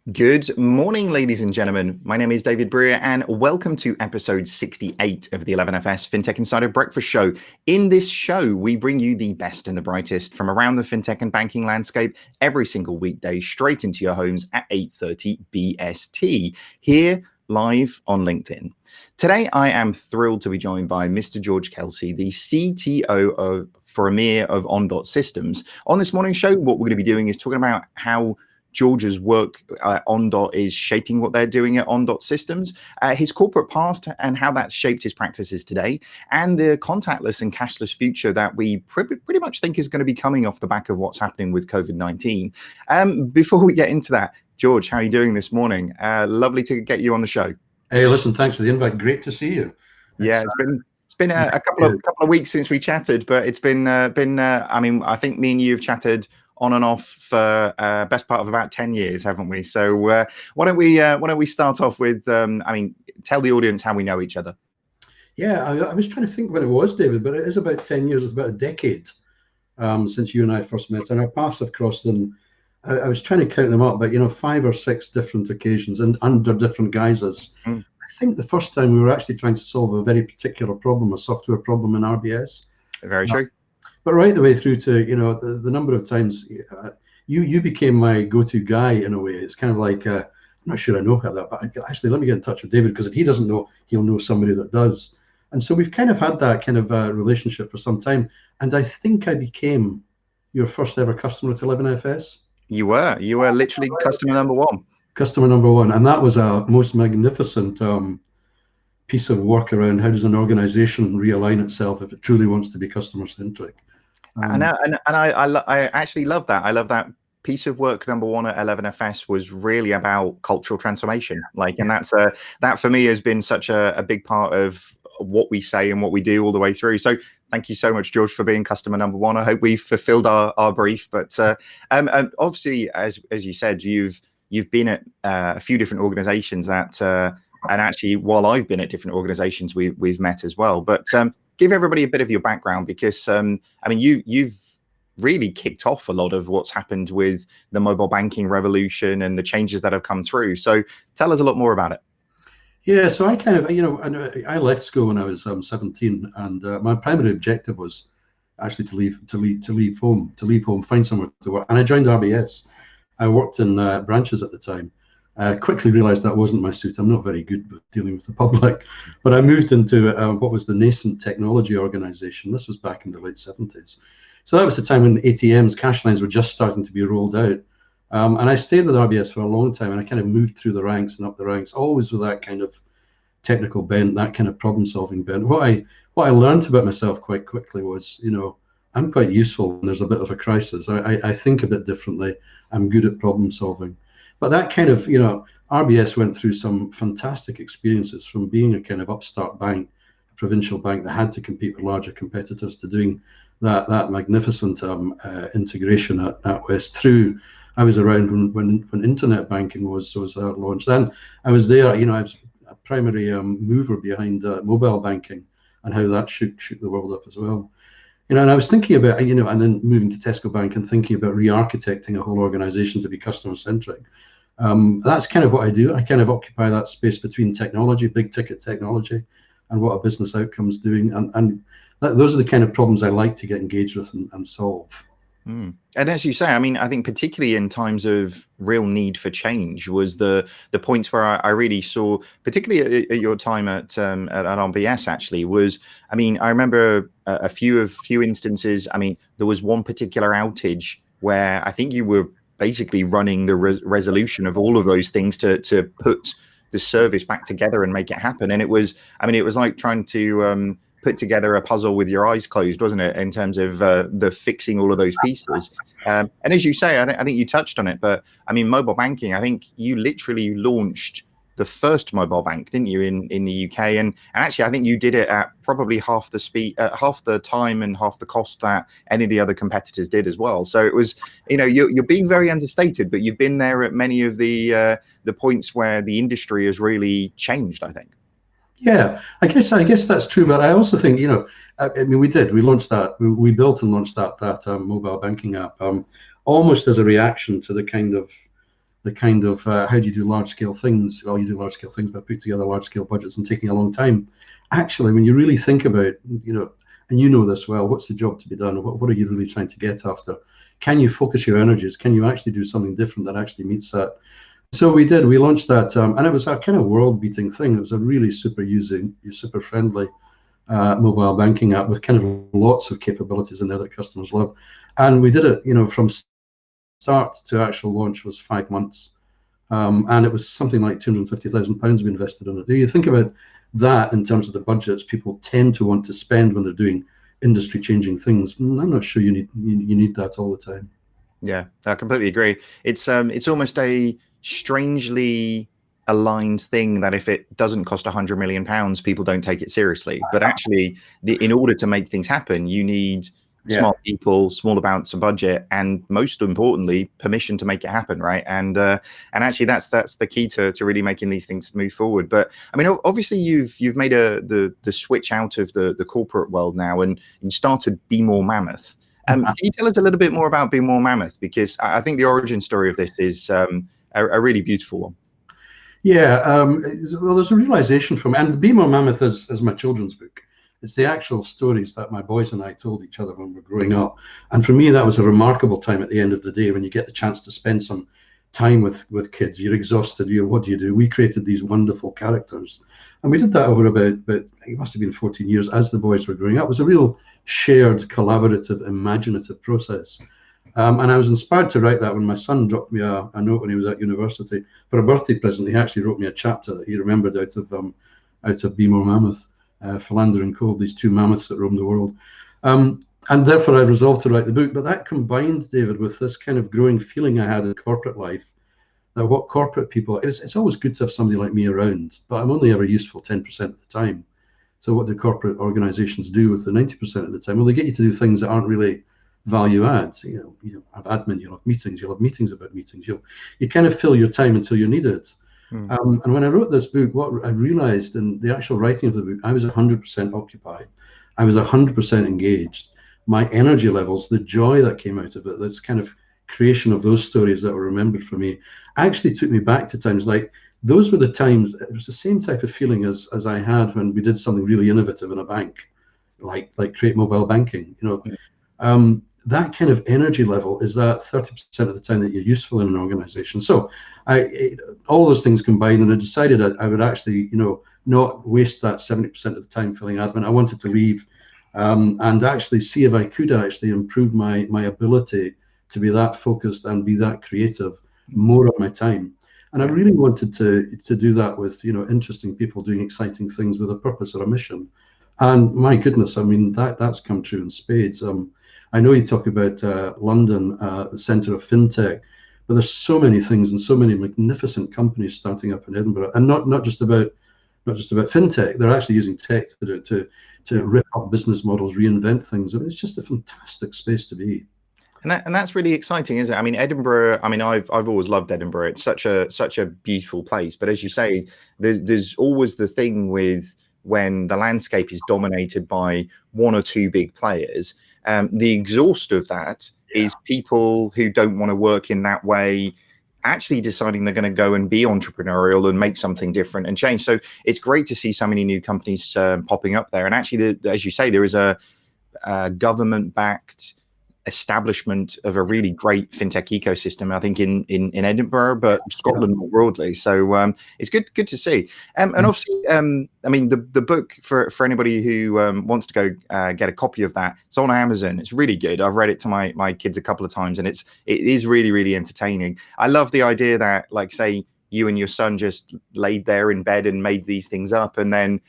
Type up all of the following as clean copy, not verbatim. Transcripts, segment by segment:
Good morning, ladies and gentlemen. My name is David Brear, and welcome to episode 68 of the 11FS FinTech Insider Breakfast Show. In this show, we bring you the best and the brightest from around the fintech and banking landscape every single weekday, straight into your homes at 8:30 BST, here live on LinkedIn. Today, I am thrilled to be joined by Mr. George Kelsey, the CTO for EMEA of Ondot Systems. On this morning's show, what we're going to be doing is talking about how George's work at Ondot is shaping what they're doing at Ondot Systems, his corporate past and how that's shaped his practices today, and the contactless and cashless future that we pretty much think is going to be coming off the back of what's happening with COVID-19. Before we get into that, George, how are you doing this morning? Lovely to get you on the show. Hey, listen, thanks for the invite. Great to see you. Yeah, it's been a couple of weeks since we chatted, but it's been I mean, I think me and you have chatted on and off for best part of about 10 years, haven't we? So why don't we start off with tell the audience how we know each other. Yeah, I was trying to think when it was, David, but it is about 10 years. It's about a decade since you and I first met, and our paths have crossed in. I was trying to count them up, but 5 or 6 different occasions and under different guises. I think the first time we were actually trying to solve a very particular problem, a software problem in RBS. Very true. But right the way through to the number of times you became my go-to guy in a way. It's kind of like I'm not sure I know how that, but actually let me get in touch with David, because if he doesn't know, he'll know somebody that does. And so we've kind of had that kind of relationship for some time. And I think I became your first ever customer at 11FS. You were literally customer number one. Customer number one, and that was a most magnificent piece of work around how does an organization realign itself if it truly wants to be customer centric. I actually love that. I love that piece of work. Number one at 11FS was really about cultural transformation. And that for me has been such a big part of what we say and what we do all the way through. So thank you so much, George, for being customer number one. I hope we've fulfilled our brief. But obviously, as you said, you've been at a few different organizations that, and actually, while I've been at different organizations, we've met as well. But give everybody a bit of your background, because you've really kicked off a lot of what's happened with the mobile banking revolution and the changes that have come through. So tell us a lot more about it. Yeah, so I kind of, I left school when I was 17, and my primary objective was actually to leave home, find somewhere to work, and I joined RBS. I worked in branches at the time. Quickly realized that wasn't my suit. I'm not very good with dealing with the public, but I moved into what was the nascent technology organization. This was back in the late 70s. So that was the time when ATMs, cash lines were just starting to be rolled out. And I stayed with RBS for a long time, and I kind of moved through the ranks and up the ranks, always with that kind of technical bent, that kind of problem solving bent. What I learned about myself quite quickly was, I'm quite useful when there's a bit of a crisis. I think a bit differently. I'm good at problem solving. But that kind of, RBS went through some fantastic experiences, from being a kind of upstart bank, a provincial bank that had to compete with larger competitors, to doing that magnificent integration at NatWest through. I was around when internet banking was launched. Then I was there. I was a primary mover behind mobile banking and how that shook the world up as well. And I was thinking about, and then moving to Tesco Bank and thinking about re-architecting a whole organization to be customer centric. That's kind of what I do. I kind of occupy that space between technology, big ticket technology, and what a business outcome's doing. And those are the kind of problems I like to get engaged with and solve. And as you say, I think particularly in times of real need for change was the points where I really saw, particularly at your time at RBS, actually, was, I remember a few instances. There was one particular outage where I think you were basically running the resolution of all of those things to put the service back together and make it happen. And it was like trying to put together a puzzle with your eyes closed, wasn't it, in terms of the fixing all of those pieces. And as you say, I think you touched on it, but mobile banking, I think you literally launched the first mobile bank, didn't you, in the UK? And actually, I think you did it at probably half the speed, half the time and half the cost that any of the other competitors did as well. So it was, you're being very understated, but you've been there at many of the points where the industry has really changed, I think. Yeah, I guess that's true, but I also think, we launched that, we built and launched that mobile banking app almost as a reaction to the kind of the kind of how do you do large scale things? Well, you do large scale things by putting together large scale budgets and taking a long time. Actually, when you really think about, and you know this well, what's the job to be done? What are you really trying to get after? Can you focus your energies? Can you actually do something different that actually meets that? So we did. We launched that, and it was a kind of world-beating thing. It was a really super friendly mobile banking app with kind of lots of capabilities in there that customers love. And we did it, from start to actual launch was 5 months. And it was something like £250,000 we invested in it. Do you think about that in terms of the budgets people tend to want to spend when they're doing industry-changing things? I'm not sure you need that all the time. Yeah, I completely agree. It's almost a strangely aligned thing that if it doesn't cost £100 million, people don't take it seriously. But actually, in order to make things happen, you need smart people, small amounts of budget, and most importantly, permission to make it happen, right? And actually, that's the key to really making these things move forward. But I mean, obviously, you've made the switch out of the corporate world now, and you started Be More Mammoth. Can you tell us a little bit more about Be More Mammoth? Because I think the origin story of this is a really beautiful one. Yeah, well, there's a realization from, and Be More Mammoth is my children's book. It's the actual stories that my boys and I told each other when we were growing up. And for me, that was a remarkable time at the end of the day when you get the chance to spend some time with kids. You're exhausted. What do you do? We created these wonderful characters. And we did that over about it must have been 14 years as the boys were growing up. It was a real shared, collaborative, imaginative process. And I was inspired to write that when my son dropped me a note when he was at university for a birthday present. He actually wrote me a chapter that he remembered out of Be More Mammoth, Philander and Cove, these two mammoths that roam the world. And therefore I resolved to write the book. But that combined, David, with this kind of growing feeling I had in corporate life, that what corporate people, it's always good to have somebody like me around, but I'm only ever useful 10% of the time. So what do corporate organizations do with the 90% of the time? Well, they get you to do things that aren't really value adds. You have admin, you'll have meetings about meetings. You kind of fill your time until you need it. And when I wrote this book, what I realized in the actual writing of the book, I was 100% occupied. I was 100% engaged. My energy levels, the joy that came out of it, this kind of creation of those stories that were remembered for me, actually took me back to times like those were the times. It was the same type of feeling as I had when we did something really innovative in a bank, like create mobile banking. That kind of energy level is that 30% of the time that you're useful in an organization. So all those things combined, and I decided I would actually, not waste that 70% of the time filling admin. I wanted to leave and actually see if I could actually improve my ability to be that focused and be that creative more of my time. And I really wanted to do that with, interesting people doing exciting things with a purpose or a mission. And my goodness, I mean, that's come true in spades. I know you talk about London, the centre of FinTech, but there's so many things and so many magnificent companies starting up in Edinburgh, and not just about FinTech. They're actually using tech to rip up business models, reinvent things. I mean, it's just a fantastic space to be. And that's really exciting, isn't it? I mean, Edinburgh. I mean, I've always loved Edinburgh. It's such a beautiful place. But as you say, there's always the thing with when the landscape is dominated by one or two big players. The exhaust of that is people who don't want to work in that way actually deciding they're going to go and be entrepreneurial and make something different and change. So it's great to see so many new companies popping up there. And actually, as you say, there is a government-backed establishment of a really great fintech ecosystem, I think in Edinburgh, but Scotland more broadly. So it's good to see. And obviously, I mean, the book for anybody who wants to go get a copy of that, it's on Amazon. It's really good. I've read it to my kids a couple of times, and it is really, really entertaining. I love the idea that, like, say you and your son just laid there in bed and made these things up, and then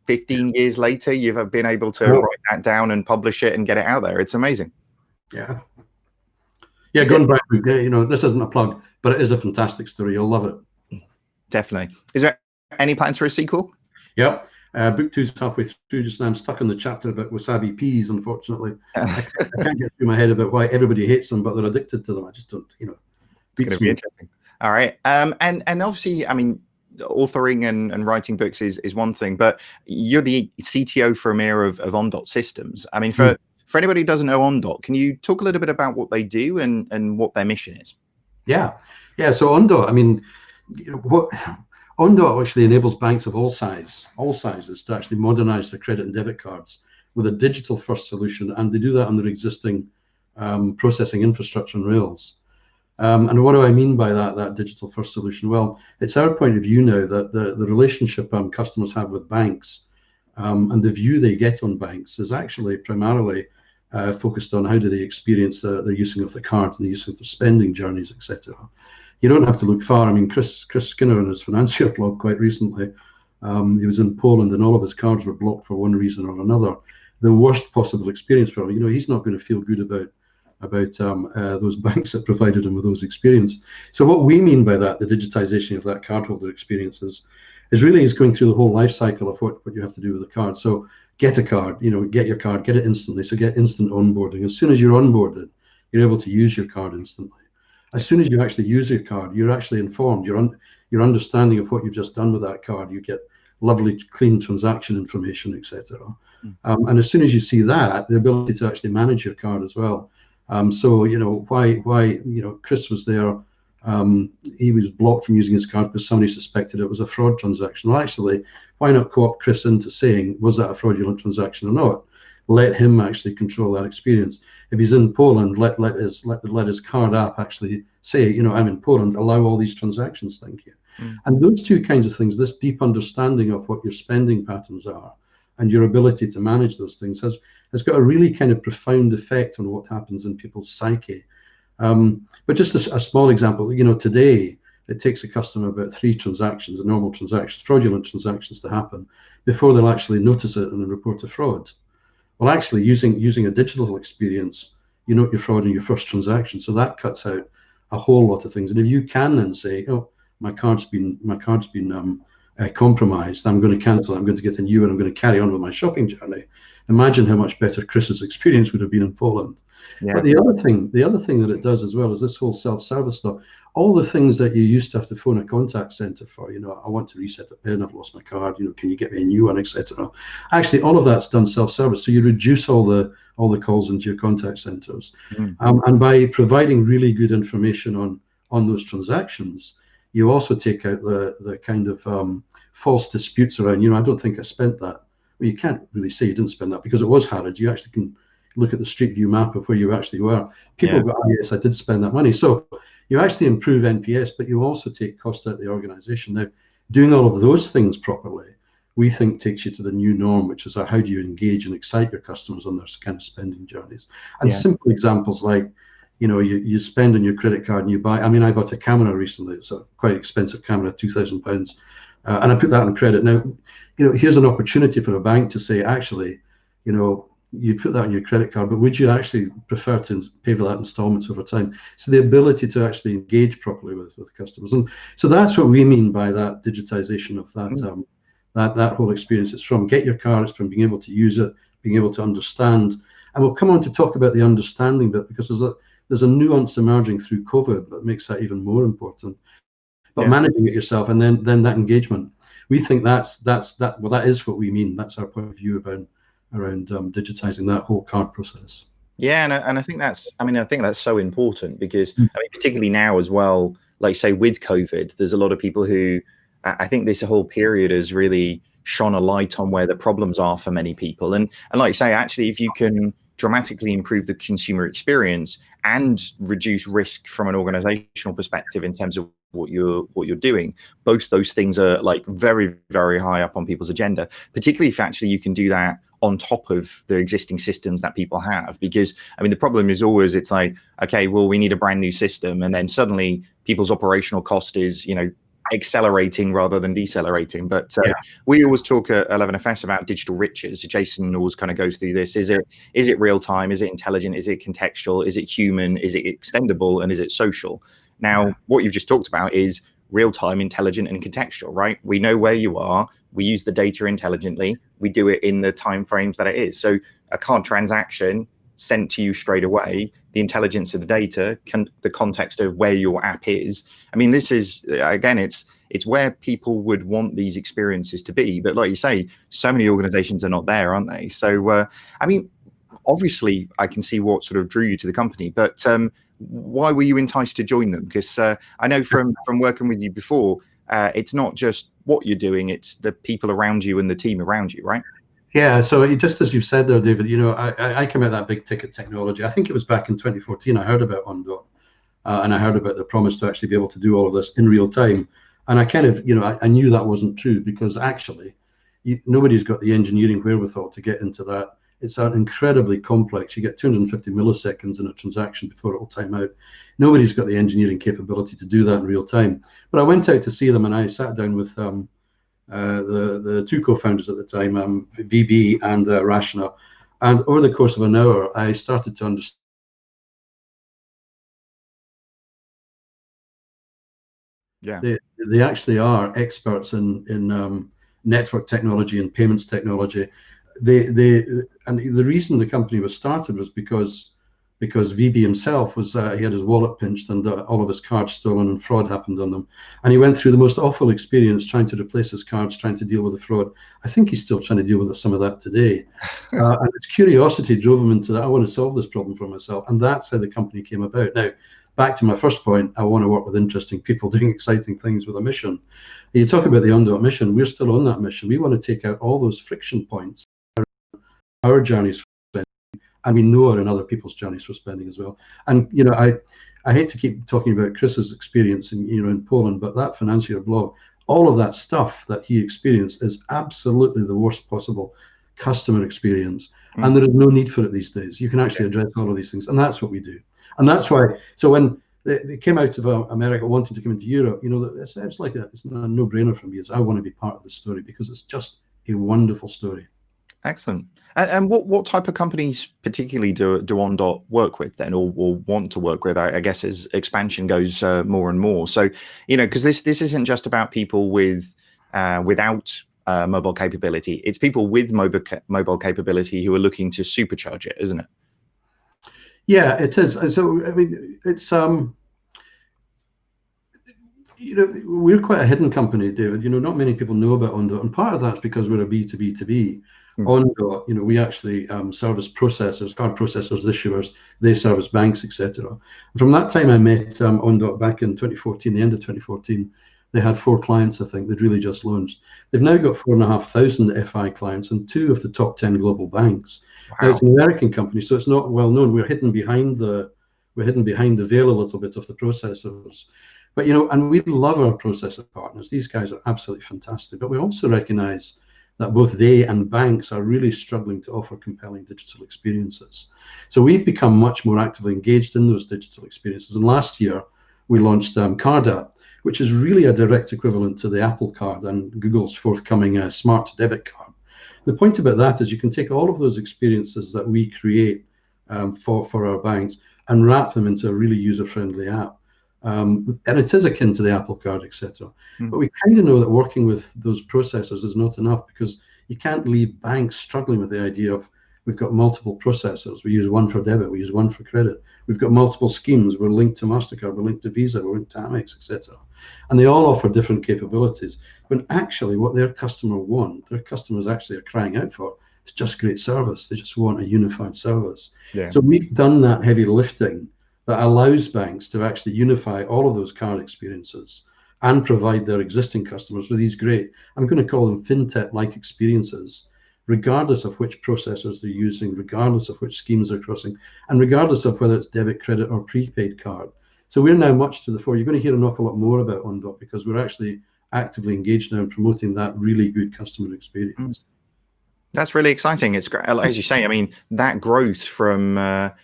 15 years later, you've been able to write that down and publish it and get it out there. It's amazing. Yeah, go and buy a book. This isn't a plug, but it is a fantastic story. You'll love it. Definitely. Is there any plans for a sequel? Yep. Book 2 is halfway through just now. I'm stuck in the chapter about wasabi peas, unfortunately. I can't get through my head about why everybody hates them, but they're addicted to them. I just don't, It's going to be interesting. All right. And obviously, I mean, authoring and writing books is one thing, but you're the CTO for EMEA of Ondot Systems. I mean, for anybody who doesn't know Ondot, can you talk a little bit about what they do and what their mission is? Yeah. Yeah, so Ondot, I mean, what Ondot actually enables banks of all sizes to actually modernize their credit and debit cards with a digital first solution, and they do that under existing processing infrastructure and rails. And what do I mean by that digital first solution? Well, it's our point of view now that the relationship customers have with banks and the view they get on banks is actually primarily focused on how do they experience the using of the cards and the use of the spending journeys, etc. You don't have to look far. I mean, Chris Skinner in his financier blog quite recently, he was in Poland and all of his cards were blocked for one reason or another. The worst possible experience for him. You know, he's not going to feel good about those banks that provided him with those experience. So what we mean by that, the digitization of that cardholder experience is really is going through the whole life cycle of what you have to do with the card. So get a card, you know, get your card, get it instantly. So get instant onboarding. As soon as you're onboarded, you're able to use your card instantly. As soon as you actually use your card, you're actually informed. Your understanding of what you've just done with that card, you get lovely, clean transaction information, etc. And as soon as you see that, the ability to actually manage your card as well. So, you know, why, you know, Chris was there. He was blocked from using his card because somebody suspected it was a fraud transaction. Well, actually, why not co-opt Chris into saying, was that a fraudulent transaction or not? Let him actually control that experience. If he's in Poland, let his card app actually say, you know, I'm in Poland, allow all these transactions, thank you. And those two kinds of things, this deep understanding of what your spending patterns are and your ability to manage those things has got a really kind of profound effect on what happens in people's psyche. But just a small example, you know, today it takes a customer about 3 transactions, normal transactions, fraudulent transactions to happen before they'll actually notice it and report a fraud. Well, actually, using a digital experience, you note your fraud in your first transaction, so that cuts out a whole lot of things. And if you can then say, oh, my card's been compromised, I'm going to cancel it, I'm going to get a new one, I'm going to carry on with my shopping journey. Imagine how much better Chris's experience would have been in Poland. Yeah. But the other thing that it does as well is this whole self-service stuff. All the things that you used to have to phone a contact center for, you know, I want to reset a PIN, I've lost my card, you know, can you get me a new one, etc. Actually, all of that's done self-service, so you reduce all the calls into your contact centers, and by providing really good information on those transactions, you also take out the kind of false disputes around, you know, I don't think I spent that. Well, you can't really say you didn't spend that because it was Harrods. You actually can look at the Street View map of where you actually were. People go, oh, yes, I did spend that money. So you actually improve NPS, but you also take cost out of the organization. Now, doing all of those things properly, we think takes you to the new norm, which is how do you engage and excite your customers on their kind of spending journeys. And simple examples like, you know, you spend on your credit card and you buy. I mean, I bought a camera recently. It's a quite expensive camera, £2,000, and I put that on credit. Now, you know, here's an opportunity for a bank to say, actually, you know, you put that on your credit card, but would you actually prefer to pay for that installments over time? So the ability to actually engage properly with customers, and so that's what we mean by that digitization of that that whole experience. It's from get your car, it's from being able to use it, being able to understand, and we'll come on to talk about the understanding bit because there's a nuance emerging through COVID that makes that even more important. But managing it yourself and then that engagement, we think that is what we mean. That's our point of view around digitizing that whole card process. Yeah, and I think that's so important because I mean, particularly now as well, like say with COVID, there's a lot of people who I think this whole period has really shone a light on where the problems are for many people. And like I say, actually, if you can dramatically improve the consumer experience and reduce risk from an organizational perspective in terms of what you're doing, both those things are like very, very high up on people's agenda, particularly if actually you can do that on top of the existing systems that people have. Because I mean, the problem is always, it's like, okay, well, we need a brand new system, and then suddenly people's operational cost is, you know, accelerating rather than decelerating. But we always talk at 11FS about digital riches. Jason always kind of goes through this. Is it real time? Is it intelligent? Is it contextual? Is it human? Is it extendable? And is it social? Now, what you've just talked about is real time, intelligent, and contextual, right? We know where you are. We use the data intelligently. We do it in the time frames that it is. So a card transaction sent to you straight away, the intelligence of the data, the context of where your app is. I mean, this is, again, it's where people would want these experiences to be. But like you say, so many organizations are not there, aren't they? So, I mean, obviously, I can see what sort of drew you to the company, but why were you enticed to join them? Because I know from working with you before, it's not just what you're doing, it's the people around you and the team around you, right? Yeah, so just as you've said there, David, I came out of that big ticket technology. I think it was back in 2014 I heard about Ondot, and I heard about the promise to actually be able to do all of this in real time. And I kind of, I knew that wasn't true, because actually nobody's got the engineering wherewithal to get into that. It's incredibly complex. You get 250 milliseconds in a transaction before it will time out. Nobody's got the engineering capability to do that in real time. But I went out to see them, and I sat down with the two co-founders at the time, VB and Rashna. And over the course of an hour, I started to understand they actually are experts in network technology and payments technology. And the reason the company was started was because VB himself was he had his wallet pinched and all of his cards stolen, and fraud happened on them, and he went through the most awful experience trying to replace his cards, trying to deal with the fraud. I think he's still trying to deal with some of that today. And his curiosity drove him into that. I want to solve this problem for myself, and that's how the company came about. Now, back to my first point, I want to work with interesting people doing exciting things with a mission. You talk about the Ondot mission. We're still on that mission. We want to take out all those friction points, our journeys, and we know are in other people's journeys for spending as well. And I hate to keep talking about Chris's experience in Poland, but that financier blog, all of that stuff that he experienced is absolutely the worst possible customer experience. And there is no need for it these days. You can actually address all of these things, and that's what we do. And that's why, so when they came out of America wanting to come into Europe, it's like it's a no-brainer for me. I want to be part of the story, because it's just a wonderful story. Excellent. And what type of companies particularly do Ondot work with then, or want to work with? I guess as expansion goes more and more. So because this isn't just about people with without mobile capability. It's people with mobile capability who are looking to supercharge it, isn't it? Yeah, it is. So I mean, it's we're quite a hidden company, David. Not many people know about Ondot, and part of that's because we're a B2B2B. Ondot, we actually service processors, card processors, issuers. They service banks, etc. From that time, I met Ondot back in 2014, the end of 2014. They had 4 clients, I think. They'd really just launched. They've now got 4,500 FI clients and 2 of the top 10 global banks. Wow. Now, it's an American company, so it's not well known. We're hidden behind the veil a little bit of the processors. But and we love our processor partners. These guys are absolutely fantastic. But we also recognize that both they and banks are really struggling to offer compelling digital experiences. So we've become much more actively engaged in those digital experiences. And last year, we launched Card App, which is really a direct equivalent to the Apple Card and Google's forthcoming smart debit card. The point about that is you can take all of those experiences that we create for our banks and wrap them into a really user-friendly app. And it is akin to the Apple Card, etc. But we kind of know that working with those processors is not enough, because you can't leave banks struggling with the idea of we've got multiple processors. We use one for debit, we use one for credit. We've got multiple schemes. We're linked to MasterCard, we're linked to Visa, we're linked to Amex, etc. And they all offer different capabilities. When actually what their customers actually are crying out for, is just great service. They just want a unified service. Yeah. So we've done that heavy lifting that allows banks to actually unify all of those card experiences and provide their existing customers with these great, I'm going to call them fintech-like experiences, regardless of which processors they're using, regardless of which schemes they're crossing, and regardless of whether it's debit, credit, or prepaid card. So we're now much to the fore. You're going to hear an awful lot more about Ondot, because we're actually actively engaged now in promoting that really good customer experience. That's really exciting. It's great. As you say, I mean, that growth from a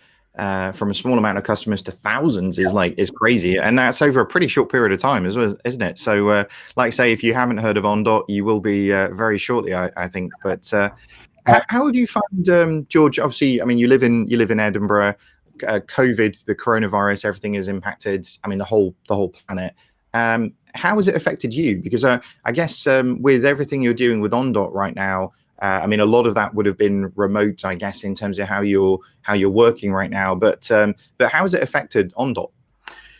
small amount of customers to thousands is crazy, and that's over a pretty short period of time as well, isn't it? So like I say, if you haven't heard of Ondot, you will be very shortly, I think. But how have you found, George? Obviously, I mean, you live in Edinburgh. COVID, the coronavirus, everything is impacted. I mean, the whole planet. How has it affected you? Because I guess with everything you're doing with Ondot right now, I mean, a lot of that would have been remote, I guess, in terms of how you're working right now. But how has it affected Ondot?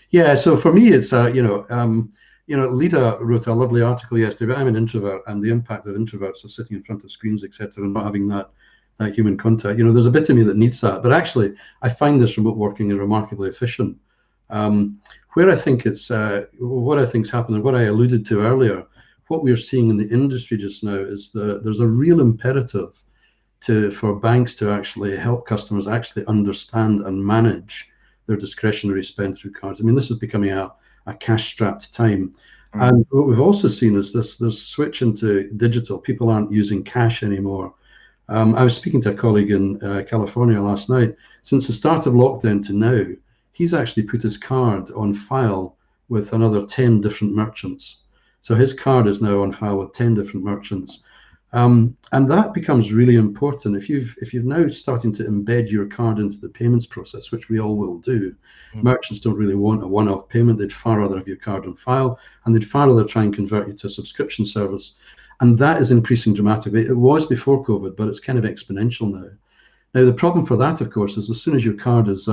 Yeah, so for me, it's Lida wrote a lovely article yesterday. But I'm an introvert, and the impact of introverts of sitting in front of screens, etc., and not having that human contact. There's a bit of me that needs that. But actually, I find this remote working remarkably efficient. Where I think it's what I think's happened, and what I alluded to earlier, what we're seeing in the industry just now is there's a real imperative for banks to actually help customers actually understand and manage their discretionary spend through cards. I mean, this is becoming a cash-strapped time. And what we've also seen is this switch into digital. People aren't using cash anymore. I was speaking to a colleague in California last night. Since the start of lockdown to now, he's actually put his card on file with another 10 different merchants. So his card is now on file with 10 different merchants. And that becomes really important. If you're now starting to embed your card into the payments process, which we all will do, merchants don't really want a one-off payment. They'd far rather have your card on file, and they'd far rather try and convert you to a subscription service. And that is increasing dramatically. It was before COVID, but it's kind of exponential now. Now, the problem for that, of course, is as soon as your card is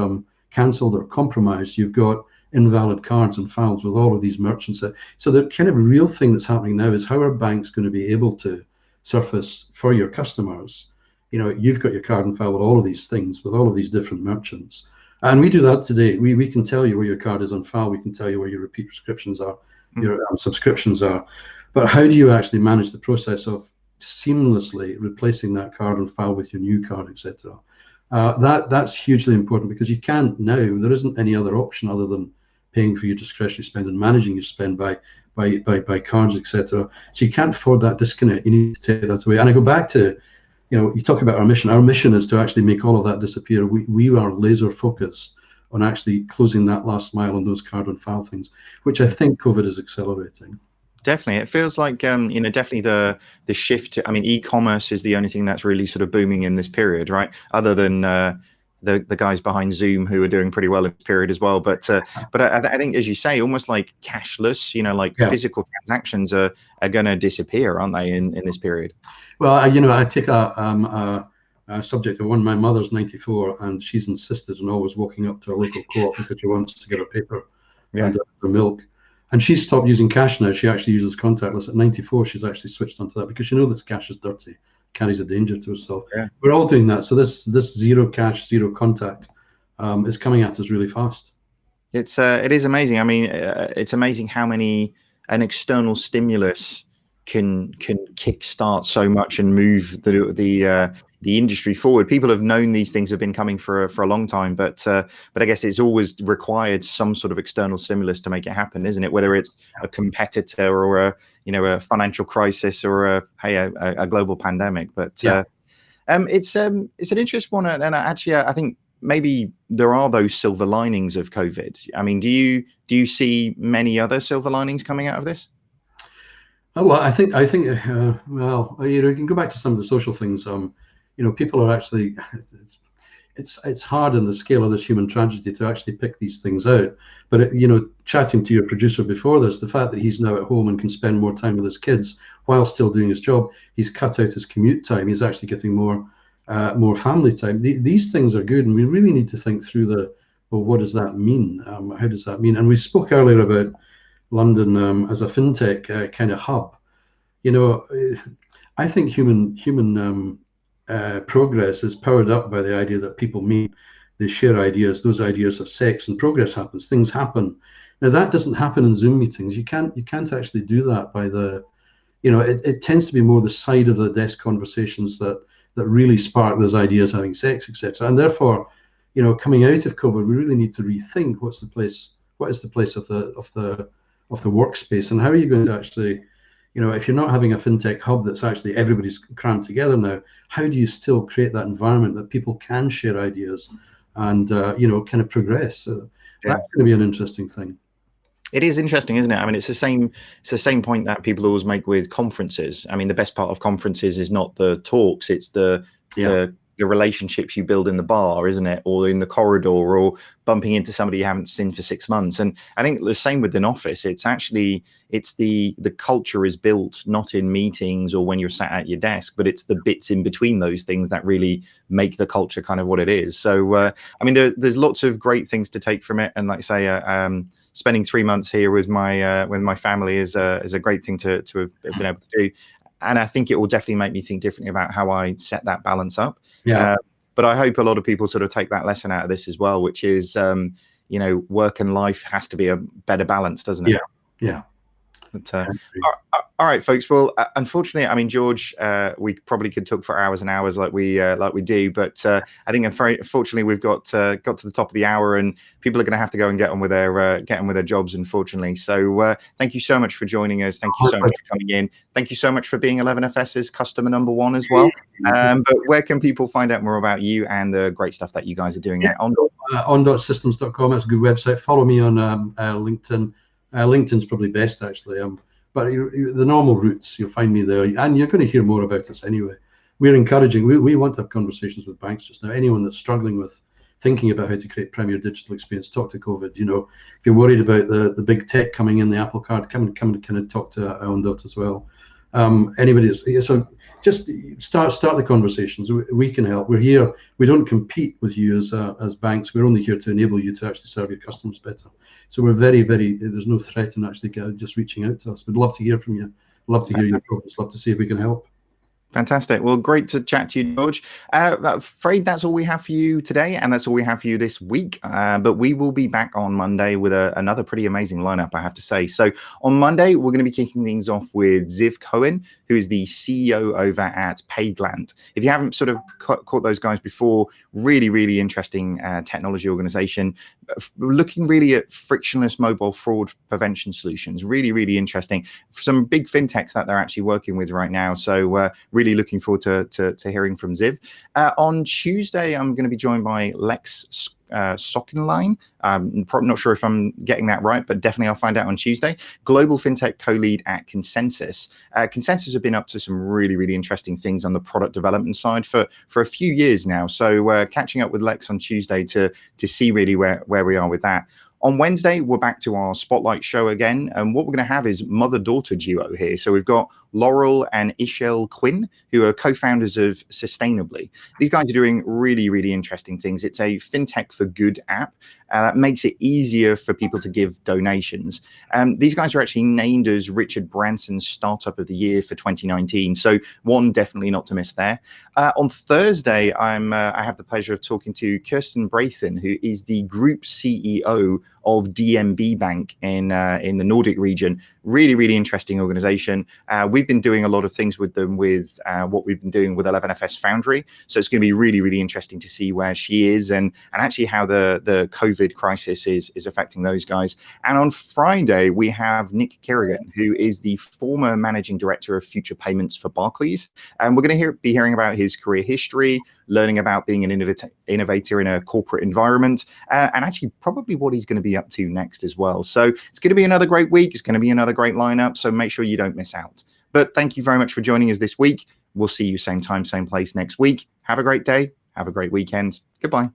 cancelled or compromised, you've got invalid cards and files with all of these merchants. So the kind of real thing that's happening now is how are banks going to be able to surface for your customers? You've got your card and file with all of these things, with all of these different merchants. And we do that today. We can tell you where your card is on file. We can tell you where your repeat prescriptions are, your subscriptions are. But how do you actually manage the process of seamlessly replacing that card on file with your new card, etc.? That's hugely important, because you can't now, there isn't any other option other than paying for your discretionary spend and managing your spend by cards, etc. So you can't afford that disconnect. You need to take that away. And I go back to, you talk about our mission. Our mission is to actually make all of that disappear. We are laser focused on actually closing that last mile on those card and file things, which I think COVID is accelerating. Definitely. It feels like, definitely the shift to, e-commerce is the only thing that's really sort of booming in this period, right? Other than the guys behind Zoom who are doing pretty well in this period as well. But I think, as you say, almost like cashless, physical transactions are going to disappear, aren't they, in this period? Well, I take a subject of one. My mother's 94, and she's insisted on always walking up to a local co-op because she wants to get her paper and her milk. And she's stopped using cash now. She actually uses contactless. At 94, she's actually switched onto that because that cash is dirty, carries a danger to us. So we're all doing that. So this zero cash, zero contact is coming at us really fast. It is amazing. It's amazing how many an external stimulus can kickstart so much and move the industry forward. People have known these things have been coming for a long time, but I guess it's always required some sort of external stimulus to make it happen, isn't it? Whether it's a competitor or a financial crisis or a global pandemic. But it's an interesting one, and actually I think maybe there are those silver linings of COVID. Do you see many other silver linings coming out of this? Oh, well, I think you can go back to some of the social things. People are actually, it's hard in the scale of this human tragedy to actually pick these things out. But chatting to your producer before this, the fact that he's now at home and can spend more time with his kids while still doing his job, he's cut out his commute time. He's actually getting more family time. These things are good, and we really need to think through what does that mean? How does that mean? And we spoke earlier about London as a fintech kind of hub. I think human progress is powered up by the idea that people meet, they share ideas, those ideas have sex, and progress happens. Things happen. Now that doesn't happen in Zoom meetings. You can't actually do that by it tends to be more the side of the desk conversations that really spark those ideas, having sex, etc. And therefore, coming out of COVID, we really need to rethink what is the place of the workspace, and how are you going to actually, if you're not having a fintech hub that's actually everybody's crammed together now, how do you still create that environment that people can share ideas and kind of progress? So that's going to be an interesting thing. It is interesting, isn't it? It's the same point that people always make with conferences. The best part of conferences is not the talks, it's the relationships you build in the bar, isn't it? Or in the corridor, or bumping into somebody you haven't seen for 6 months. And I think the same with an office. It's the culture is built not in meetings or when you're sat at your desk, but it's the bits in between those things that really make the culture kind of what it is. So there's lots of great things to take from it. And like I say, spending 3 months here with my family is a great thing to have been able to do. And I think it will definitely make me think differently about how I set that balance up. But I hope a lot of people sort of take that lesson out of this as well, which is, work and life has to be a better balance, doesn't it? Yeah. But, all right, folks. Well, unfortunately, I mean, George, we probably could talk for hours and hours like we do, but I think unfortunately we've got to the top of the hour, and people are going to have to go and get on with their jobs, unfortunately. So thank you so much for joining us. Thank you so much for coming in. Thank you so much for being 11FS's customer number one as well. But where can people find out more about you and the great stuff that you guys are doing at Ondot? Ondotsystems.com. That's a good website. Follow me on LinkedIn. LinkedIn's probably best, actually. But the normal routes, you'll find me there, and you're going to hear more about us anyway. We're encouraging. We want to have conversations with banks just now. Anyone that's struggling with thinking about how to create premier digital experience, talk to COVID. If you're worried about the big tech coming in, the Apple Card, come and kind of talk to Ondot as well. So just start the conversations. We can help. We're here. We don't compete with you as banks. We're only here to enable you to actually serve your customers better. So we're very, very, there's no threat in actually just reaching out to us. We'd love to hear from you. Love to hear your problems. Love to see if we can help. Fantastic. Well, great to chat to you, George. Afraid that's all we have for you today, and that's all we have for you this week. But we will be back on Monday with another pretty amazing lineup, I have to say. So on Monday, we're going to be kicking things off with Ziv Cohen, who is the CEO over at Payglant. If you haven't sort of caught those guys before, really, really interesting technology organization, looking really at frictionless mobile fraud prevention solutions. Really, really interesting. Some big fintechs that they're actually working with right now. So really looking forward to hearing from Ziv. On Tuesday, I'm going to be joined by Lex Sockenline. Probably not sure if I'm getting that right, but definitely I'll find out on Tuesday. Global FinTech co-lead at Consensus. Consensus have been up to some really, really interesting things on the product development side for a few years now. So catching up with Lex on Tuesday to see really where we are with that. On Wednesday, we're back to our Spotlight show again, and what we're going to have is mother-daughter duo here. So we've got Laurel and Ishel Quinn, who are co-founders of Sustainably. These guys are doing really, really interesting things. It's a FinTech for Good app that makes it easier for people to give donations. These guys are actually named as Richard Branson's Startup of the Year for 2019. So one definitely not to miss there. On Thursday, I have the pleasure of talking to Kirsten Braithen, who is the Group CEO of DNB Bank in the Nordic region. Really, really interesting organization. We've been doing a lot of things with them with what we've been doing with 11FS Foundry. So it's going to be really, really interesting to see where she is and actually how the COVID crisis is affecting those guys. And on Friday, we have Nick Kerrigan, who is the former managing director of future payments for Barclays. And we're going to be hearing about his career history, learning about being an innovator in a corporate environment, and actually probably what he's going to be up to next as well. So it's going to be another great week. It's going to be another great lineup. So make sure you don't miss out. But thank you very much for joining us this week. We'll see you same time, same place next week. Have a great day. Have a great weekend. Goodbye.